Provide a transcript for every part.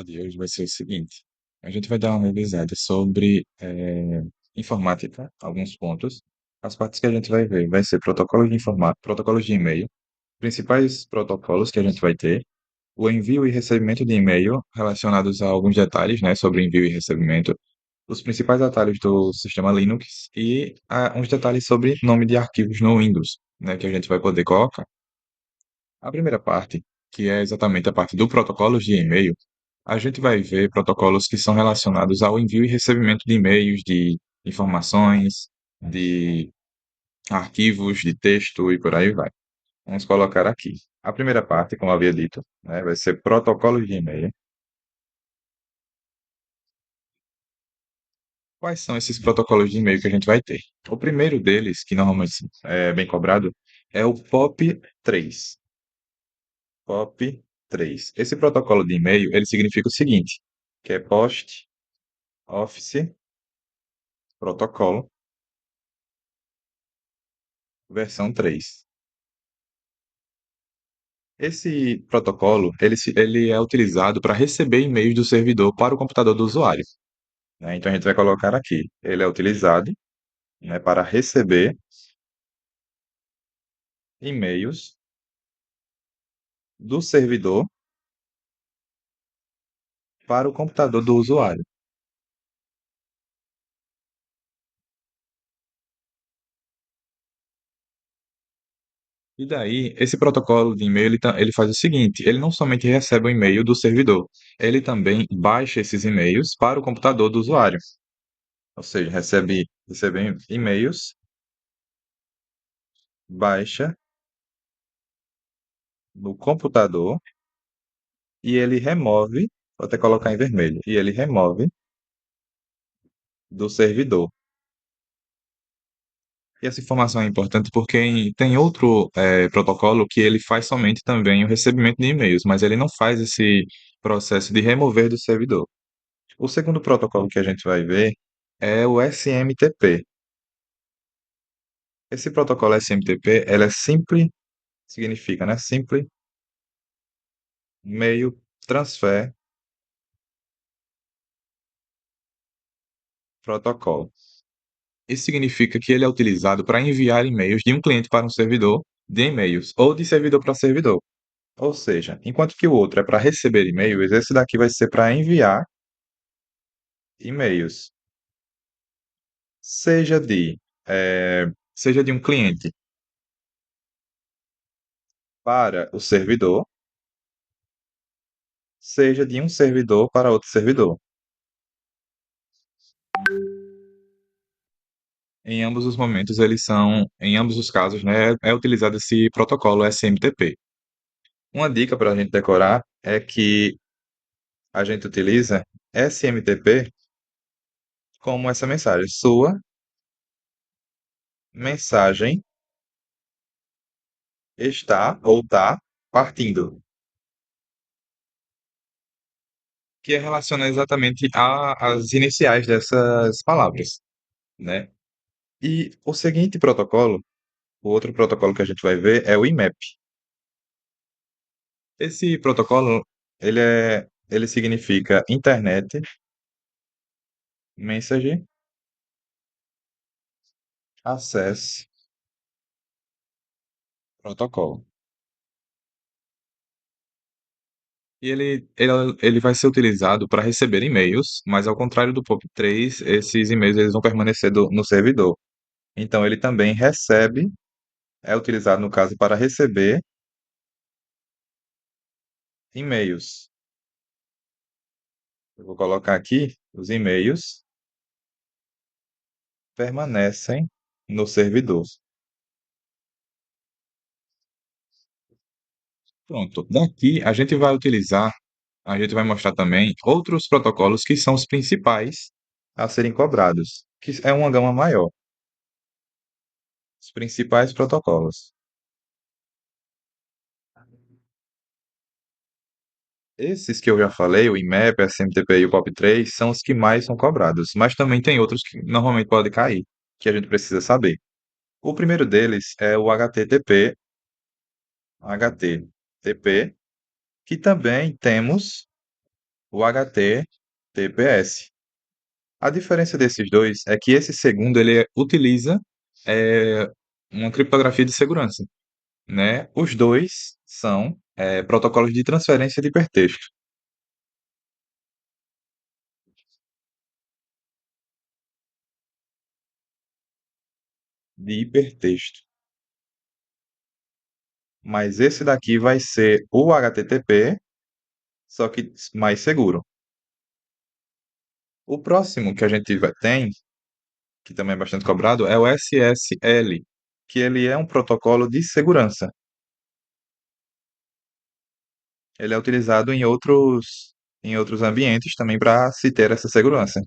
aula de hoje vai ser o seguinte: a gente vai dar uma revisada sobre informática, alguns pontos. As partes que a gente vai ver vai ser protocolos de informática, protocolos de e-mail, principais protocolos que a gente vai ter, o envio e recebimento de e-mail relacionados a alguns detalhes, né, sobre envio e recebimento, os principais atalhos do sistema Linux e uns detalhes sobre nome de arquivos no Windows, né, que a gente vai poder colocar. A primeira parte, que é exatamente a parte do protocolos de e-mail, a gente vai ver protocolos que são relacionados ao envio e recebimento de e-mails, de informações, de arquivos de texto e por aí vai. Vamos colocar aqui. A primeira parte, como eu havia dito, né, vai ser protocolos de e-mail. Quais são esses protocolos de e-mail que a gente vai ter? O primeiro deles, que normalmente é bem cobrado, é o POP3. POP3. Esse protocolo de e-mail, ele significa o seguinte, que é Post Office Protocolo versão 3. Esse protocolo, ele é utilizado para receber e-mails do servidor para o computador do usuário, né? Então a gente vai colocar aqui, ele é utilizado, né, para receber e-mails do servidor para o computador do usuário. E daí, esse protocolo de e-mail, ele faz o seguinte, ele não somente recebe o e-mail do servidor, ele também baixa esses e-mails para o computador do usuário. Ou seja, recebe e-mails, baixa no computador e ele remove, vou até colocar em vermelho, e ele remove do servidor. E essa informação é importante porque tem outro protocolo que ele faz somente também o recebimento de e-mails, mas ele não faz esse processo de remover do servidor. O segundo protocolo que a gente vai ver é o SMTP. Esse protocolo SMTP, ele é Simple, significa, né? Simple Mail Transfer Protocol. Isso significa que ele é utilizado para enviar e-mails de um cliente para um servidor de e-mails ou de servidor para servidor. Ou seja, enquanto que o outro é para receber e-mails, esse daqui vai ser para enviar e-mails, seja de, seja de um cliente para o servidor, seja de um servidor para outro servidor. Em ambos os momentos, em ambos os casos, né, é utilizado esse protocolo SMTP. Uma dica para a gente decorar é que a gente utiliza SMTP como essa mensagem. Sua mensagem está ou está partindo, que relaciona exatamente às iniciais dessas palavras, né? E o seguinte protocolo, o outro protocolo que a gente vai ver é o IMAP. Esse protocolo, ele significa Internet Message Access Protocol. E ele vai ser utilizado para receber e-mails, mas ao contrário do POP3, esses e-mails eles vão permanecer no servidor. Então ele também recebe, é utilizado no caso para receber e-mails. Eu vou colocar aqui, os e-mails permanecem no servidor. Pronto. Daqui a gente vai mostrar também outros protocolos que são os principais a serem cobrados, que é uma gama maior. Os principais protocolos. Esses que eu já falei, o IMAP, a SMTP e o POP3, são os que mais são cobrados, mas também tem outros que normalmente podem cair, que a gente precisa saber. O primeiro deles é o HTTP, que também temos o HTTPS. A diferença desses dois é que esse segundo ele utiliza é, uma criptografia de segurança, né? Os dois são protocolos de transferência de hipertexto. De hipertexto. Mas esse daqui vai ser o HTTP, só que mais seguro. O próximo que a gente tem, que também é bastante cobrado, é o SSL, que ele é um protocolo de segurança. Ele é utilizado em outros ambientes também para se ter essa segurança.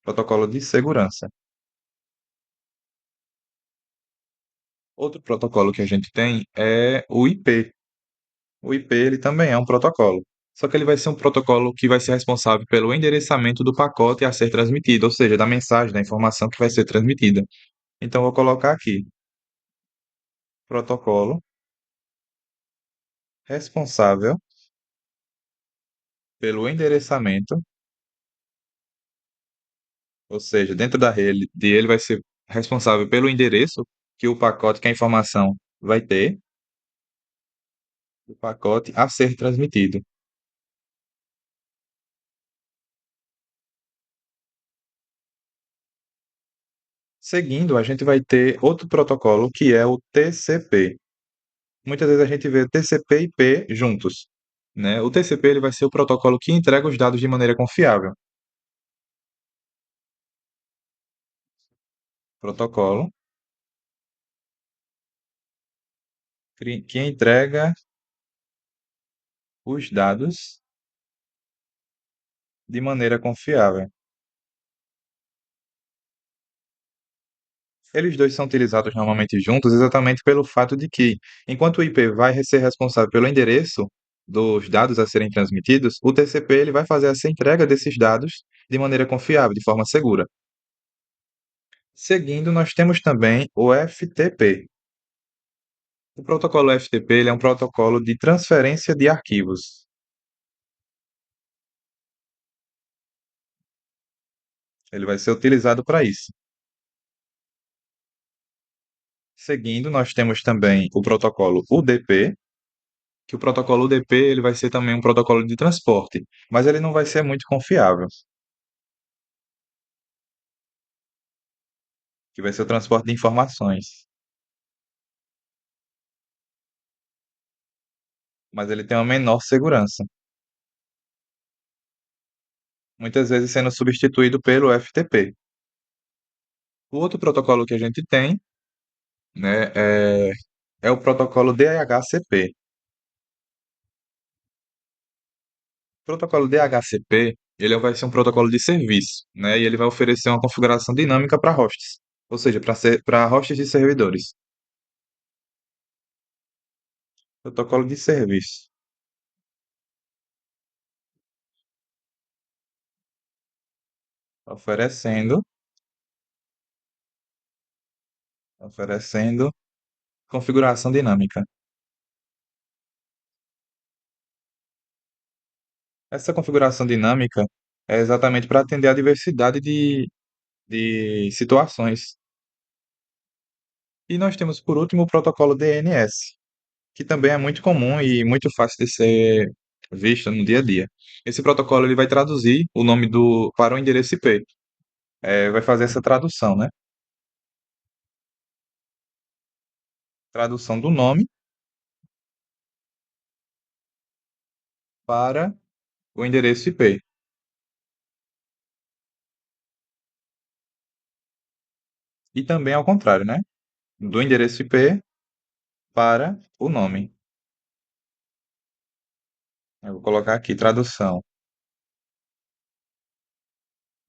Protocolo de segurança. Outro protocolo que a gente tem é o IP. O IP ele também é um protocolo. Só que ele vai ser um protocolo que vai ser responsável pelo endereçamento do pacote a ser transmitido, ou seja, da mensagem, da informação que vai ser transmitida. Então, eu vou colocar aqui, protocolo responsável pelo endereçamento, ou seja, dentro da rede ele vai ser responsável pelo endereço que o pacote, que a informação vai ter, o pacote a ser transmitido. Seguindo, a gente vai ter outro protocolo que é o TCP. Muitas vezes a gente vê TCP e IP juntos, né? O TCP ele vai ser o protocolo que entrega os dados de maneira confiável. Protocolo que entrega os dados de maneira confiável. Eles dois são utilizados normalmente juntos exatamente pelo fato de que, enquanto o IP vai ser responsável pelo endereço dos dados a serem transmitidos, o TCP ele vai fazer essa entrega desses dados de maneira confiável, de forma segura. Seguindo, nós temos também o FTP. O protocolo FTP ele é um protocolo de transferência de arquivos. Ele vai ser utilizado para isso. Seguindo, nós temos também o protocolo UDP, que o protocolo UDP ele vai ser também um protocolo de transporte, mas ele não vai ser muito confiável, que vai ser o transporte de informações, mas ele tem uma menor segurança, muitas vezes sendo substituído pelo FTP. O outro protocolo que a gente tem, né, é o protocolo DHCP. O protocolo DHCP, ele vai ser um protocolo de serviço, né, e ele vai oferecer uma configuração dinâmica para hosts, ou seja, para hosts de servidores. Protocolo de serviço, oferecendo, oferecendo configuração dinâmica. Essa configuração dinâmica é exatamente para atender a diversidade de situações. E nós temos, por último, o protocolo DNS, que também é muito comum e muito fácil de ser visto no dia a dia. Esse protocolo ele vai traduzir o nome para o endereço IP. Vai fazer essa tradução, né? Tradução do nome para o endereço IP. E também ao contrário, né? Do endereço IP para o nome. Eu vou colocar aqui tradução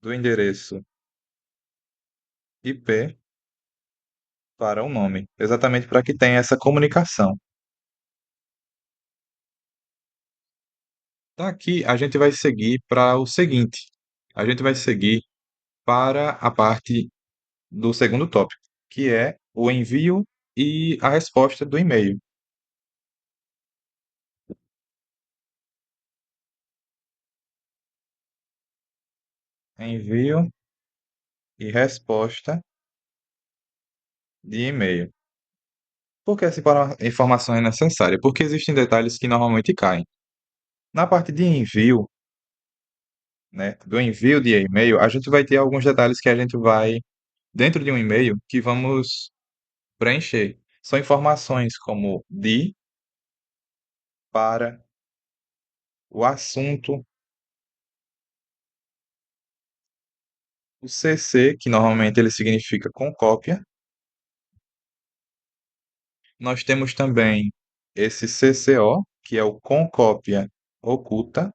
do endereço IP para o nome, exatamente para que tenha essa comunicação. Daqui a gente vai seguir para o seguinte: a gente vai seguir para a parte do segundo tópico, que é o envio e a resposta do e-mail. envio e resposta de e-mail. Por que essa informação é necessária? Porque existem detalhes que normalmente caem. Na parte de envio, né, do envio de e-mail, a gente vai ter alguns detalhes que a gente vai, dentro de um e-mail, que vamos preencher. São informações como de, para, o assunto, o CC, que normalmente ele significa com cópia. Nós temos também esse CCO, que é o com cópia oculta.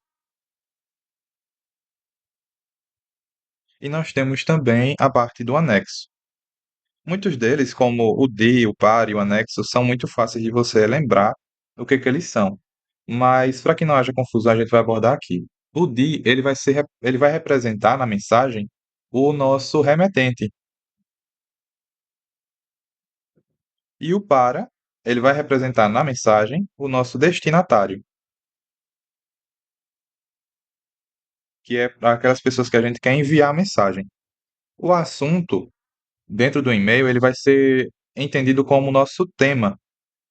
E nós temos também a parte do anexo. Muitos deles, como o D, o par e o anexo, são muito fáceis de você lembrar o que eles são. Mas, para que não haja confusão, a gente vai abordar aqui. O D, ele vai representar na mensagem o nosso remetente. E o para, ele vai representar na mensagem o nosso destinatário, que é para aquelas pessoas que a gente quer enviar a mensagem. O assunto, dentro do e-mail, ele vai ser entendido como o nosso tema.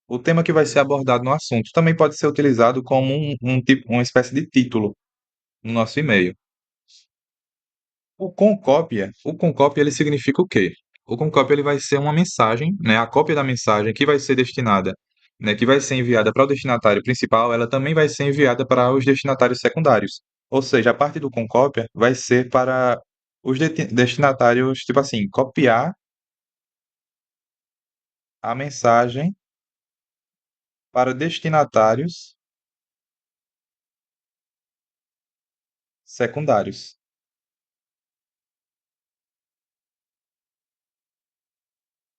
O tema que vai ser abordado no assunto também pode ser utilizado como tipo, uma espécie de título no nosso e-mail. O com cópia ele significa o quê? O com cópia ele vai ser uma mensagem, né? A cópia da mensagem que vai ser destinada, né? Que vai ser enviada para o destinatário principal, ela também vai ser enviada para os destinatários secundários. Ou seja, a parte do com cópia vai ser para os destinatários, tipo assim, copiar a mensagem para destinatários secundários.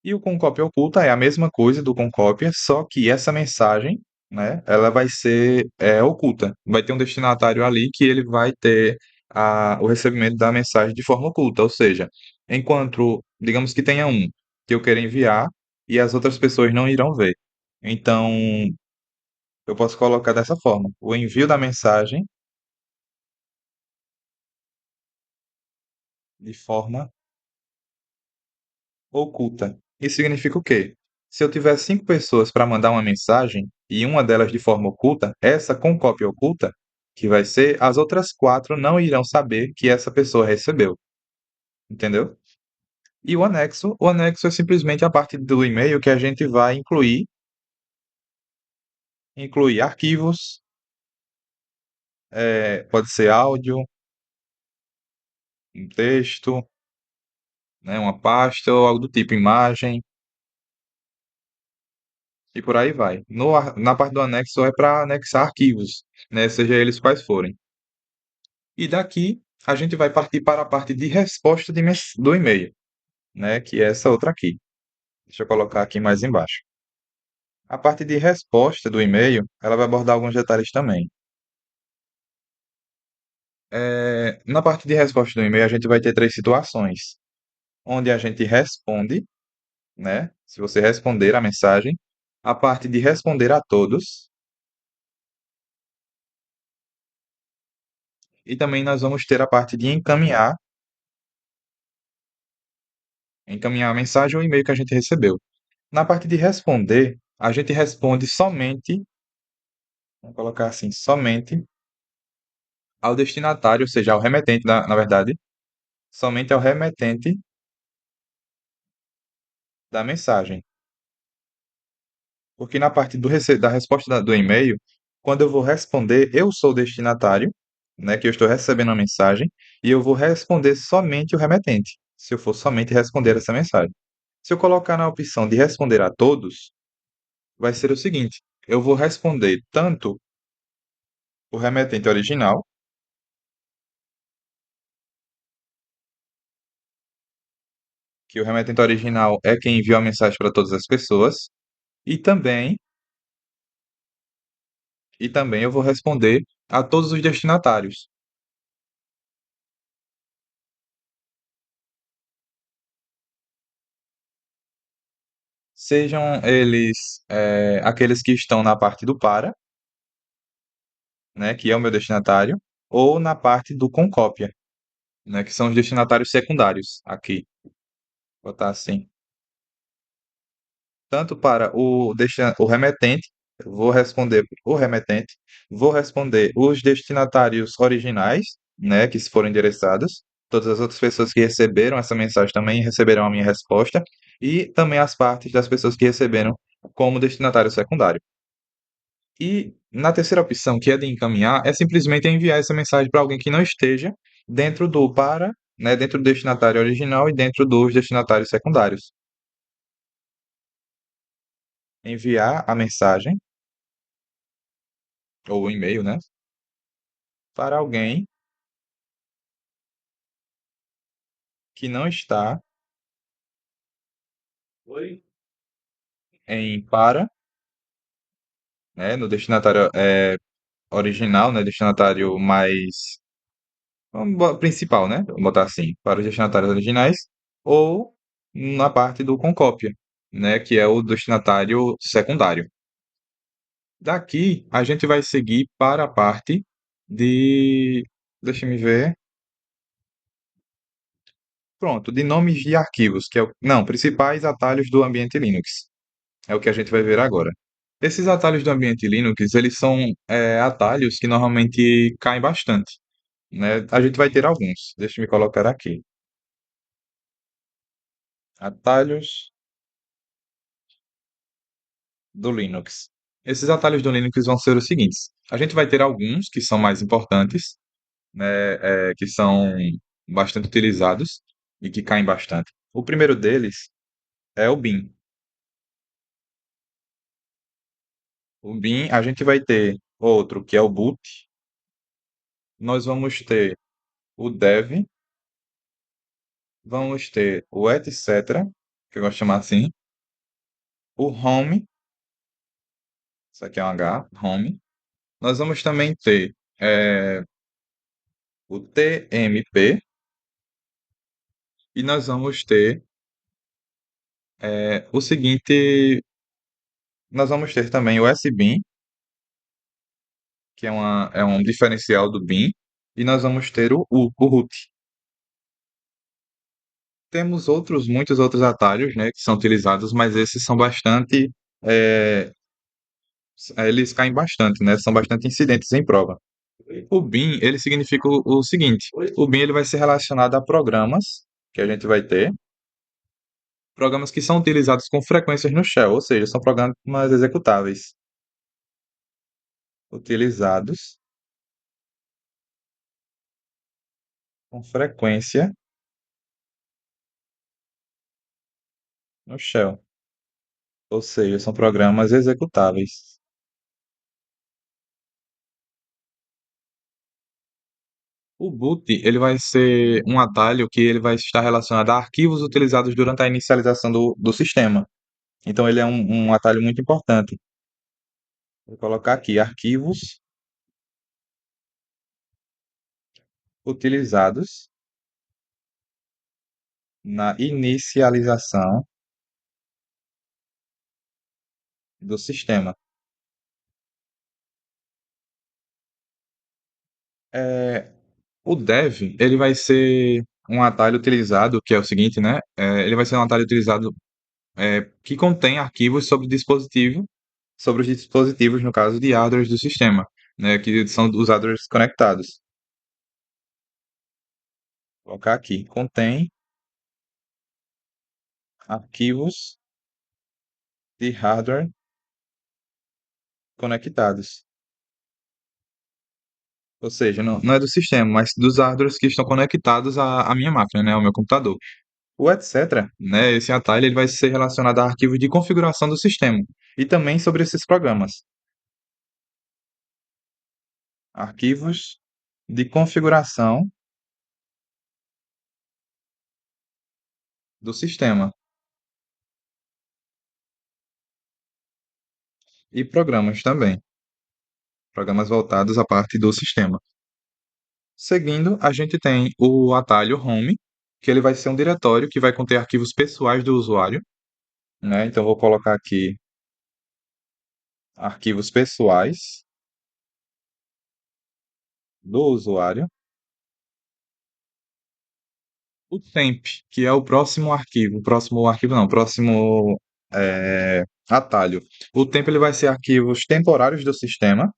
E o com cópia oculta é a mesma coisa do com cópia, só que essa mensagem, né, ela vai ser oculta. Vai ter um destinatário ali que ele vai ter o recebimento da mensagem de forma oculta, ou seja, enquanto, digamos que tenha um que eu quero enviar e as outras pessoas não irão ver. Então, eu posso colocar dessa forma: o envio da mensagem de forma oculta. Isso significa o quê? Se eu tiver 5 pessoas para mandar uma mensagem e uma delas de forma oculta, essa com cópia oculta, que vai ser, as outras 4 não irão saber que essa pessoa recebeu. Entendeu? E o anexo é simplesmente a parte do e-mail que a gente vai incluir arquivos, pode ser áudio, um texto, né, uma pasta ou algo do tipo, imagem, e por aí vai. Na parte do anexo é para anexar arquivos, né, seja eles quais forem. E daqui a gente vai partir para a parte de resposta do e-mail, né? Que é essa outra aqui. Deixa eu colocar aqui mais embaixo. A parte de resposta do e-mail, ela vai abordar alguns detalhes também. Na parte de resposta do e-mail, a gente vai ter 3 situações, onde a gente responde, né? Se você responder a mensagem, a parte de responder a todos, e também nós vamos ter a parte de encaminhar a mensagem ou e-mail que a gente recebeu. Na parte de responder, a gente responde somente, vamos colocar assim, somente ao destinatário, ou seja, ao remetente, na verdade, somente ao remetente da mensagem. Porque na parte da resposta do e-mail, quando eu vou responder, eu sou o destinatário, né, que eu estou recebendo a mensagem, e eu vou responder somente o remetente, se eu for somente responder essa mensagem. Se eu colocar na opção de responder a todos, vai ser o seguinte: eu vou responder tanto o remetente original, que o remetente original é quem enviou a mensagem para todas as pessoas, e também eu vou responder a todos os destinatários, sejam eles aqueles que estão na parte do para, né, que é o meu destinatário, ou na parte do com cópia. né, que são os destinatários secundários aqui. Vou botar assim. Tanto para o remetente, eu vou responder o remetente, vou responder os destinatários originais, né, que foram endereçados. Todas as outras pessoas que receberam essa mensagem também receberão a minha resposta, e também as partes das pessoas que receberam como destinatário secundário. E na terceira opção, que é de encaminhar, é simplesmente enviar essa mensagem para alguém que não esteja dentro do para, né, dentro do destinatário original e dentro dos destinatários secundários. Enviar a mensagem ou o e-mail, né, para alguém que não está em para, né, no destinatário original, né, destinatário mais principal, né, vamos botar assim, para os destinatários originais, ou na parte do com cópia, né, que é o destinatário secundário. Daqui a gente vai seguir para a parte de, deixa me ver, pronto, de nomes de arquivos, que é o, não, principais atalhos do ambiente Linux. É o que a gente vai ver agora. Esses atalhos do ambiente Linux, eles são atalhos que normalmente caem bastante, né? A gente vai ter alguns. Deixa eu me colocar aqui. Atalhos do Linux. Esses atalhos do Linux vão ser os seguintes. A gente vai ter alguns que são mais importantes, né? Que são bastante utilizados e que caem bastante. O primeiro deles é o bin. O bin, a gente vai ter outro que é o boot. Nós vamos ter o dev. Vamos ter o etc, que eu gosto de chamar assim, o home, isso aqui é um H, home. Nós vamos também ter o tmp e nós vamos ter o seguinte, nós vamos ter também o sbin, que é um diferencial do bin, e nós vamos ter o root. Temos muitos outros atalhos, né, que são utilizados, mas esses são bastante, é, eles caem bastante, né, são bastante incidentes em prova. O bin, ele significa o seguinte: o bin ele vai ser relacionado a programas que a gente vai ter, programas que são utilizados com frequências no shell, ou seja, são programas executáveis utilizados com frequência no shell, ou seja, são programas executáveis. O boot, ele vai ser um atalho que ele vai estar relacionado a arquivos utilizados durante a inicialização do sistema. Então, ele é um atalho muito importante. Vou colocar aqui arquivos utilizados na inicialização do sistema. É, o dev, ele vai ser um atalho utilizado, que é o seguinte, né? Ele vai ser um atalho utilizado que contém arquivos sobre os dispositivos, no caso de hardwares do sistema, né? Que são os hardwares conectados. Vou colocar aqui, contém arquivos de hardware conectados. Ou seja, não é do sistema, mas dos hardwares que estão conectados à minha máquina, né? Ao meu computador. O etc, né, esse atalho ele vai ser relacionado a arquivos de configuração do sistema e também sobre esses programas. Arquivos de configuração do sistema e programas também, programas voltados à parte do sistema. Seguindo, a gente tem o atalho Home, que ele vai ser um diretório que vai conter arquivos pessoais do usuário, né? Então vou colocar aqui arquivos pessoais do usuário. o temp, que é o próximo arquivo não, o próximo atalho. O temp ele vai ser arquivos temporários do sistema.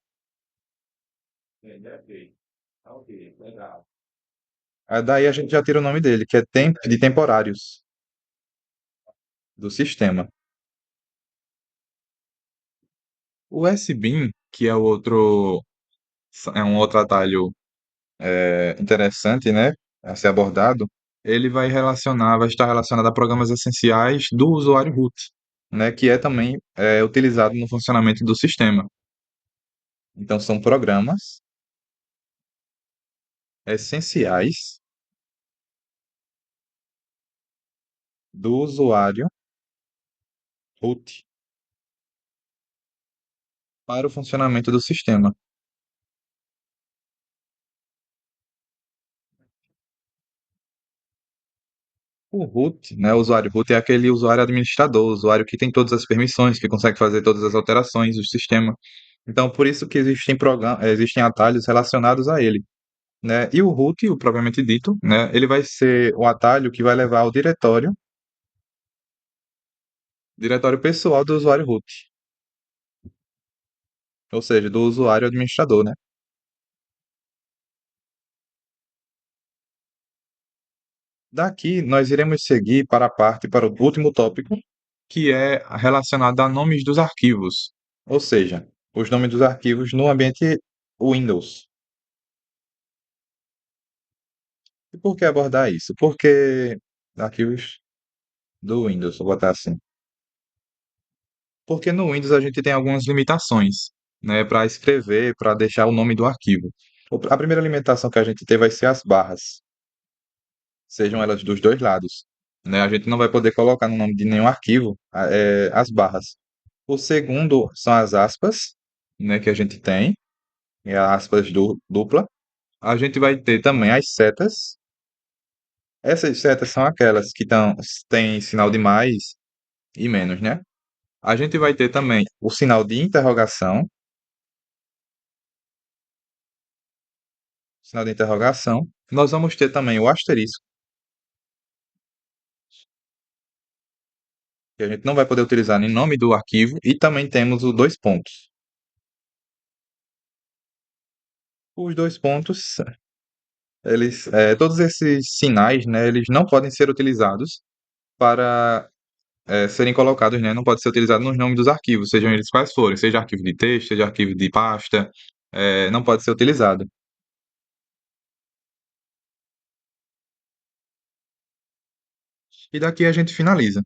Daí a gente já tira o nome dele, que é temp de temporários do sistema. O SBIN, que é um outro atalho interessante, né, a ser abordado, ele vai estar relacionado a programas essenciais do usuário root, né, que é também utilizado no funcionamento do sistema. Então, são programas essenciais do usuário root para o funcionamento do sistema. O root, né, o usuário root é aquele usuário administrador, o usuário que tem todas as permissões, que consegue fazer todas as alterações do sistema. Então, por isso que existem atalhos relacionados a ele, né? E o root, o propriamente dito, né, ele vai ser o atalho que vai levar ao diretório pessoal do usuário root, ou seja, do usuário administrador, né? Daqui nós iremos seguir para o último tópico, que é relacionado a nomes dos arquivos, ou seja, os nomes dos arquivos no ambiente Windows. E por que abordar isso? Porque arquivos do Windows, vou botar assim. Porque no Windows a gente tem algumas limitações, né, para escrever, para deixar o nome do arquivo. A primeira limitação que a gente tem vai ser as barras, sejam elas dos dois lados, né? A gente não vai poder colocar no nome de nenhum arquivo, as barras. O segundo são as aspas, né, que a gente tem, é a aspas dupla. A gente vai ter também as setas. Essas setas são aquelas que têm sinal de mais e menos, né? A gente vai ter também o sinal de interrogação, sinal de interrogação. Nós vamos ter também o asterisco, que a gente não vai poder utilizar em nome do arquivo, e também temos os dois pontos. Os dois pontos, todos esses sinais, né, eles não podem ser utilizados para serem colocados, né, não pode ser utilizado nos nomes dos arquivos, sejam eles quais forem, seja arquivo de texto, seja arquivo de pasta, não pode ser utilizado. E daqui a gente finaliza.